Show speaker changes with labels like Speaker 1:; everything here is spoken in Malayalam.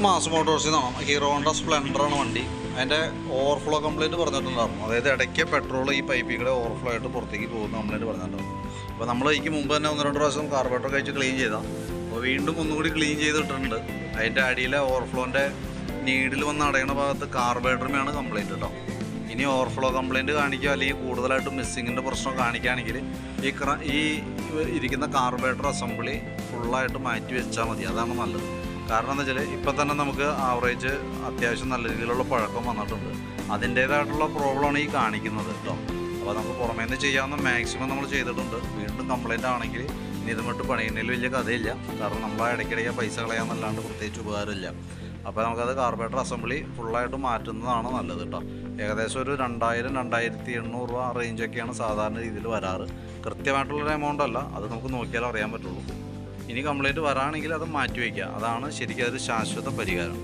Speaker 1: മാസ് മോട്ടോഴ്സിൽ നിന്നാണ്. ഹീറോ ഹോണ്ട സ്പ്ലെൻഡറാണ് വണ്ടി. അതിൻ്റെ ഓവർഫ്ലോ കംപ്ലയിൻറ്റ് പറഞ്ഞിട്ടുണ്ടായിരുന്നു. അതായത് ഇടയ്ക്ക് പെട്രോൾ ഈ പൈപ്പിൽ കൂടെ ഓവർഫ്ലോ ആയിട്ട് പുറത്തേക്ക് പോകുന്ന കംപ്ലയിൻറ്റ് പറഞ്ഞിട്ടുണ്ടായിരുന്നു. അപ്പോൾ നമ്മൾ ഇതിക്ക് മുമ്പ് തന്നെ 1-2 പ്രാവശ്യം കാർബറേറ്റർ കഴിച്ച് ക്ലീൻ ചെയ്താൽ അപ്പോൾ വീണ്ടും ഒന്നുകൂടി ക്ലീൻ ചെയ്തിട്ടുണ്ട്. അതിൻ്റെ അടിയിലെ ഓവർഫ്ലോൻ്റെ നീഡിൽ വന്ന് അടയണ ഭാഗത്ത് കാർബറേറ്ററിനാണ് കംപ്ലയിൻറ്റ് കേട്ടോ. ഇനി ഓവർഫ്ലോ കംപ്ലയിൻറ്റ് കാണിക്കുക അല്ലെങ്കിൽ കൂടുതലായിട്ട് മിസ്സിങ്ങിൻ്റെ പ്രശ്നം കാണിക്കുകയാണെങ്കിൽ ഈ ഇരിക്കുന്ന കാർബറേറ്റർ അസംബ്ലി ഫുള്ളായിട്ട് മാറ്റി വെച്ചാൽ മതി. അതാണ് നല്ലത്. കാരണം എന്താ വെച്ചാൽ ഇപ്പം തന്നെ നമുക്ക് ആവറേജ് അത്യാവശ്യം നല്ല രീതിയിലുള്ള പഴക്കം വന്നിട്ടുണ്ട്. അതിൻ്റേതായിട്ടുള്ള പ്രോബ്ലമാണ് ഈ കാണിക്കുന്നത് കേട്ടോ. അപ്പോൾ നമുക്ക് പുറമേ നിന്ന് ചെയ്യാവുന്ന മാക്സിമം നമ്മൾ ചെയ്തിട്ടുണ്ട്. വീണ്ടും കംപ്ലയിൻ്റ് ആണെങ്കിൽ ഇനി ഇത് മറ്റ് പണിയുന്നതിൽ വലിയ കഥയില്ല. കാരണം നമ്മൾ ഇടയ്ക്കിടയ്ക്ക് പൈസ കളയാമെന്നല്ലാണ്ട് പ്രത്യേകിച്ച് ഉപകാരമില്ല. അപ്പോൾ നമുക്കത് കാർബറേറ്റർ അസംബ്ലി ഫുള്ളായിട്ട് മാറ്റുന്നതാണ് നല്ലത് കേട്ടോ. ഏകദേശം ഒരു 2000-2800 രൂപ റേഞ്ചൊക്കെയാണ് സാധാരണ രീതിയിൽ വരാറ്. കൃത്യമായിട്ടുള്ളൊരു എമൗണ്ട് അല്ല, അത് നമുക്ക് നോക്കിയാൽ അറിയാൻ പറ്റുള്ളൂ. ഇനി കംപ്ലയിൻറ്റ് വരാണെങ്കിൽ അത് മാറ്റി വയ്ക്കുക. അതാണ് ശരിക്കും അതൊരു ശാശ്വത പരിഹാരം.